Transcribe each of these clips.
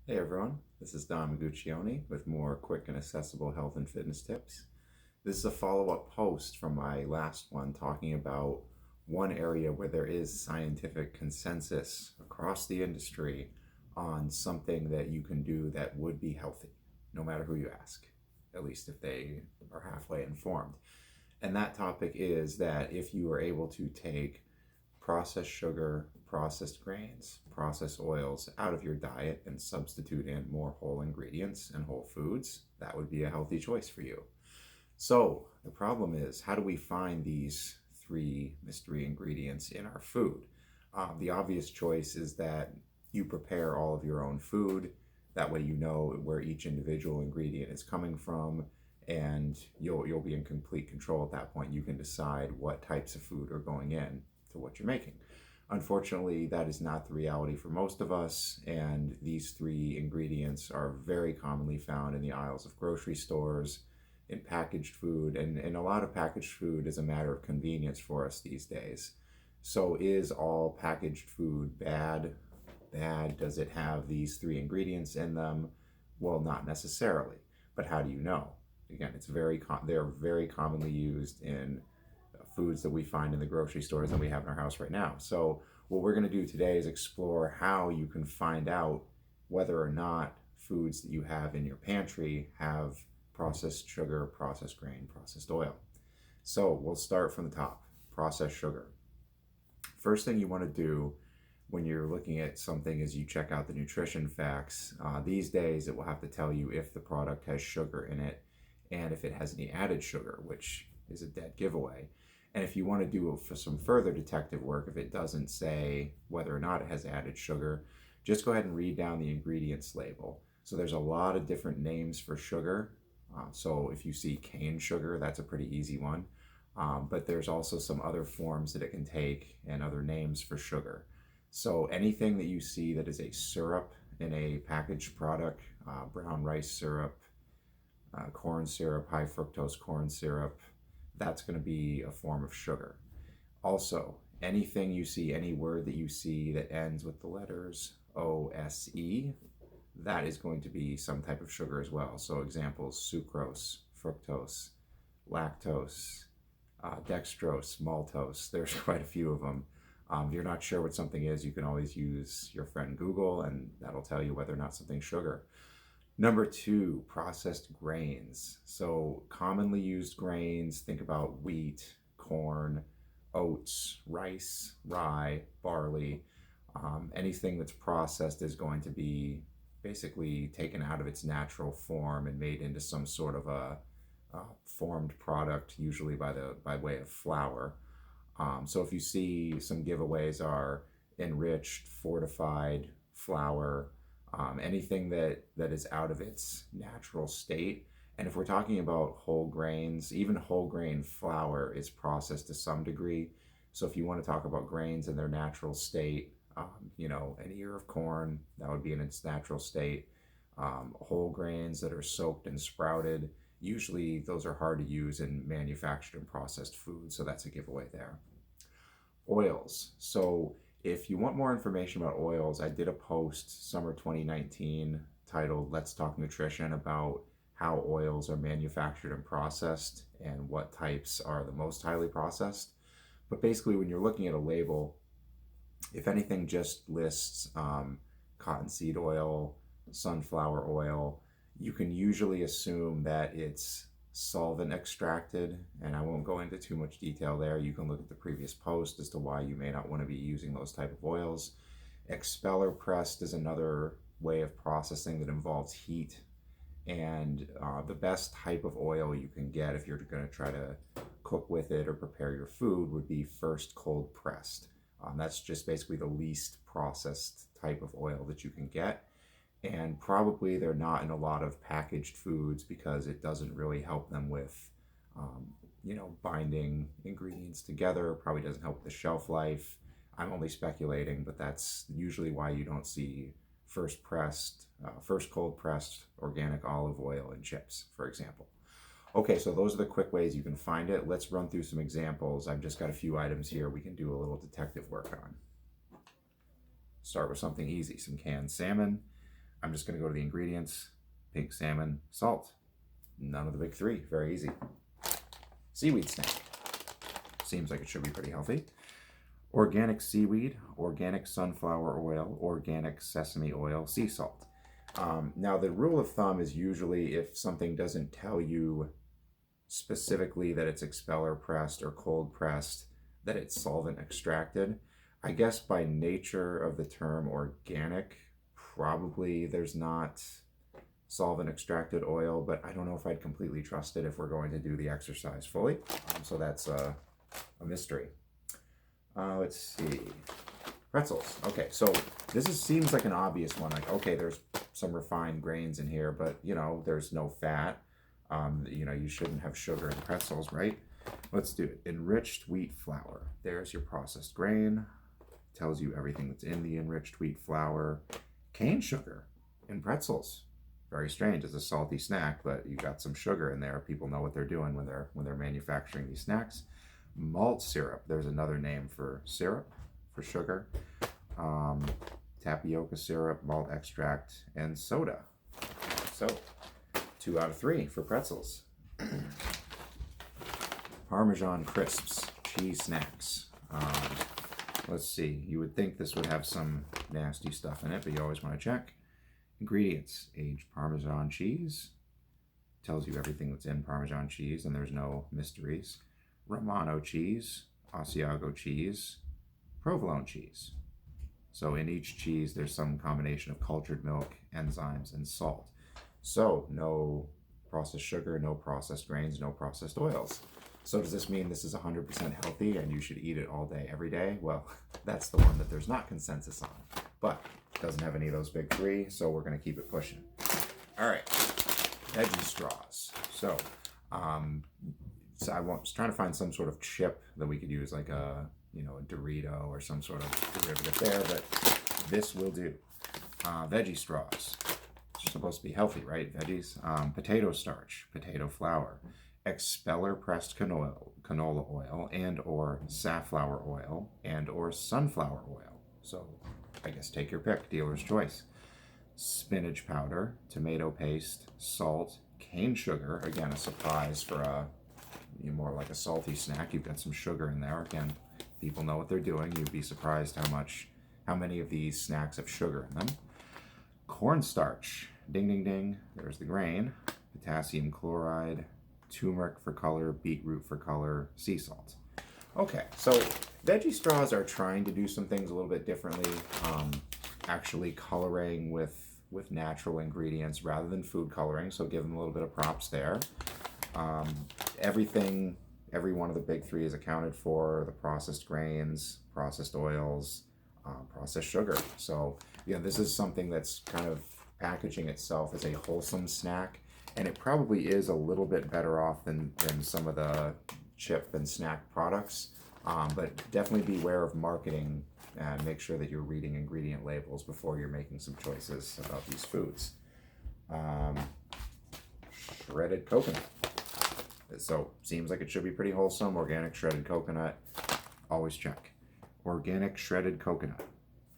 Hey everyone, this is Don Maguccione with more quick and accessible health and fitness tips. This is a follow-up post from my last one talking about one area where there is scientific consensus across the industry on something that you can do that would be healthy, no matter who you ask, at least if they are halfway informed. And that topic is that if you are able to take processed sugar, processed grains, processed oils out of your diet and substitute in more whole ingredients and whole foods, that would be a healthy choice for you. So, the problem is, how do we find these three mystery ingredients in our food? The obvious choice is that you prepare all of your own food. That way, you know where each individual ingredient is coming from, and you'll be in complete control at that point. You can decide what types of food are going in to what you're making. Unfortunately, that is not the reality for most of us, and these three ingredients are very commonly found in the aisles of grocery stores, in packaged food, and a lot of packaged food is a matter of convenience for us these days. So, is all packaged food bad? Bad. Does it have these three ingredients in them? Well, not necessarily. But how do you know? Again, they're very commonly used in foods that we find in the grocery stores that we have in our house right now. So what we're going to do today is explore how you can find out whether or not foods that you have in your pantry have processed sugar, processed grain, processed oil. So we'll start from the top. Processed sugar. First thing you want to do when you're looking at something is you check out the nutrition facts. These days it will have to tell you if the product has sugar in it and if it has any added sugar, which is a dead giveaway. And if you want to do for some further detective work, if it doesn't say whether or not it has added sugar, just go ahead and read down the ingredients label. So there's a lot of different names for sugar. So if you see cane sugar, that's a pretty easy one. But there's also some other forms that it can take and other names for sugar. So anything that you see that is a syrup in a packaged product, brown rice syrup, corn syrup, high fructose corn syrup, that's going to be a form of sugar. Also, anything you see, any word that you see that ends with the letters OSE, that is going to be some type of sugar as well. So examples, sucrose, fructose, lactose, dextrose, maltose. There's quite a few of them. If you're not sure what something is, you can always use your friend Google, and that'll tell you whether or not something's sugar. Number two, processed grains. So commonly used grains, think about wheat, corn, oats, rice, rye, barley. Anything that's processed is going to be basically taken out of its natural form and made into some sort of a formed product, usually by way of flour. So if you see some giveaways are enriched, fortified flour, anything that is out of its natural state. And if we're talking about whole grains, even whole grain flour is processed to some degree. So if you want to talk about grains in their natural state, an ear of corn, that would be in its natural state. Whole grains that are soaked and sprouted, usually those are hard to use in manufactured and processed food, so that's a giveaway there. Oils. So if you want more information about oils, I did a post summer 2019 titled Let's Talk Nutrition about how oils are manufactured and processed and what types are the most highly processed. But basically, when you're looking at a label, if anything just lists cottonseed oil, sunflower oil, you can usually assume that it's solvent extracted, and I won't go into too much detail there. You can look at the previous post as to why you may not want to be using those type of oils. Expeller pressed is another way of processing that involves heat, and the best type of oil you can get if you're going to try to cook with it or prepare your food would be first cold pressed. That's just basically the least processed type of oil that you can get, and probably they're not in a lot of packaged foods because it doesn't really help them with binding ingredients together. Probably doesn't help with the shelf life. I'm only speculating, but that's usually why you don't see first cold pressed organic olive oil in chips, for example. Okay, so those are the quick ways you can find it. Let's run through some examples. I've just got a few items here we can do a little detective work on. Start with something easy, some canned salmon. I'm just going to go to the ingredients. Pink salmon, salt. None of the big three. Very easy. Seaweed snack. Seems like it should be pretty healthy. Organic seaweed, organic sunflower oil, organic sesame oil, sea salt. Now, the rule of thumb is usually if something doesn't tell you specifically that it's expeller pressed or cold pressed, that it's solvent extracted. I guess by nature of the term organic, probably there's not solvent extracted oil, but I don't know if I'd completely trust it if we're going to do the exercise fully. So that's a mystery. Let's see. Pretzels. Okay, so seems like an obvious one. Like, okay, there's some refined grains in here, but there's no fat. You shouldn't have sugar in pretzels, right? Let's do it. Enriched wheat flour. There's your processed grain. Tells you everything that's in the enriched wheat flour. Cane sugar in pretzels. Very strange. It's a salty snack, but you got some sugar in there. People know what they're doing when they're manufacturing these snacks. Malt syrup. There's another name for syrup, for sugar. Tapioca syrup, malt extract, and soda. So, 2 out of 3 for pretzels. Parmesan crisps, cheese snacks. Let's see. You would think this would have some nasty stuff in it, but you always want to check. Ingredients: aged Parmesan cheese. Tells you everything that's in Parmesan cheese, and there's no mysteries. Romano cheese, Asiago cheese, provolone cheese. So in each cheese, there's some combination of cultured milk, enzymes, and salt. So no processed sugar, no processed grains, no processed oils. So does this mean this is 100% healthy and you should eat it all day, every day? Well, that's the one that there's not consensus on. But it doesn't have any of those big three, so we're going to keep it pushing. All right, veggie straws. So I was trying to find some sort of chip that we could use, like a Dorito or some sort of derivative there, but this will do. Veggie straws. It's supposed to be healthy, right? Veggies. Potato starch, potato flour, expeller pressed canola oil, and or safflower oil, and or sunflower oil. So I guess take your pick, dealer's choice. Spinach powder, tomato paste, salt, cane sugar. Again, a surprise for more like a salty snack. You've got some sugar in there. Again, people know what they're doing. You'd be surprised how many of these snacks have sugar in them. Cornstarch, ding ding ding, there's the grain. Potassium chloride, turmeric for color, beetroot for color, sea salt. Okay, so veggie straws are trying to do some things a little bit differently, actually coloring with natural ingredients rather than food coloring, so give them a little bit of props there. Every one of the big three is accounted for: the processed grains, processed oils, processed sugar. So this is something that's kind of packaging itself as a wholesome snack, and it probably is a little bit better off than some of the chip and snack products, but definitely beware of marketing and make sure that you're reading ingredient labels before you're making some choices about these foods. Shredded coconut. So seems like it should be pretty wholesome. Organic shredded coconut, always check. Organic shredded coconut.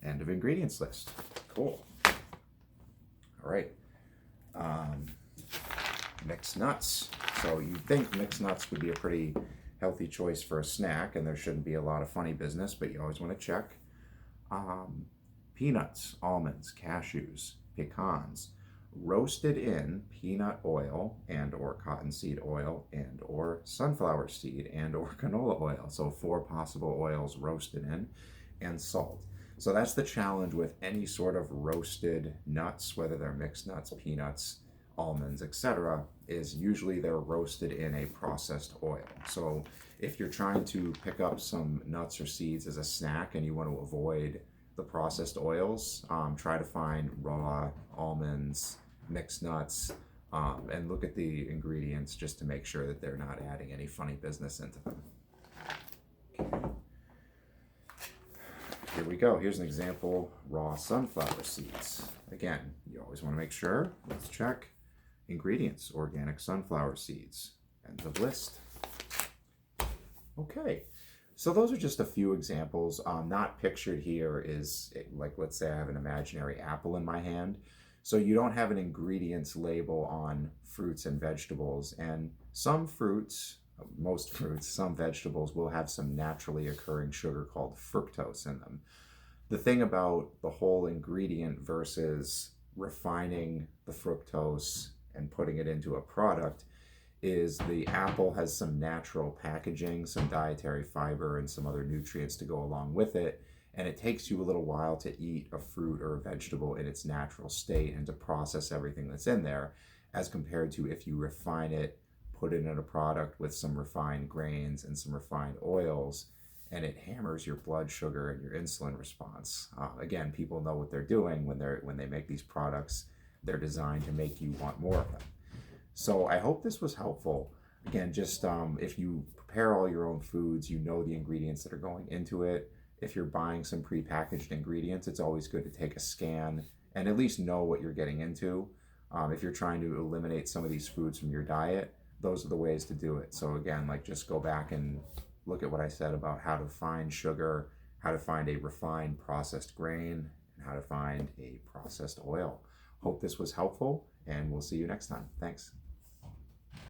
End of ingredients list. Cool. All right. Mixed nuts. So you'd think mixed nuts would be a pretty healthy choice for a snack, and there shouldn't be a lot of funny business, but you always want to check. Peanuts, almonds, cashews, pecans, roasted in peanut oil and or cottonseed oil and or sunflower seed and or canola oil. So 4 possible oils roasted in, and salt. So that's the challenge with any sort of roasted nuts, whether they're mixed nuts, peanuts, almonds, etc., is usually they're roasted in a processed oil. So if you're trying to pick up some nuts or seeds as a snack and you want to avoid the processed oils, try to find raw almonds, mixed nuts, and look at the ingredients just to make sure that they're not adding any funny business into them. Okay. Here we go. Here's an example: raw sunflower seeds. Again, you always want to make sure. Let's check. Ingredients: organic sunflower seeds. End of list. Okay. So those are just a few examples. Not pictured here is, like, let's say I have an imaginary apple in my hand. So you don't have an ingredients label on fruits and vegetables. And some fruits, most fruits, some vegetables will have some naturally occurring sugar called fructose in them. The thing about the whole ingredient versus refining the fructose and putting it into a product is the apple has some natural packaging, some dietary fiber, and some other nutrients to go along with it. And it takes you a little while to eat a fruit or a vegetable in its natural state and to process everything that's in there, as compared to if you refine it, put it in a product with some refined grains and some refined oils, and it hammers your blood sugar and your insulin response. Again, people know what they're doing when they make these products. They're designed to make you want more of them. So I hope this was helpful. Again, just if you prepare all your own foods, you know the ingredients that are going into it. If you're buying some prepackaged ingredients, it's always good to take a scan and at least know what you're getting into. If you're trying to eliminate some of these foods from your diet, those are the ways to do it. So again, like just go back and look at what I said about how to find sugar, how to find a refined processed grain, and how to find a processed oil. Hope this was helpful, and we'll see you next time. Thanks.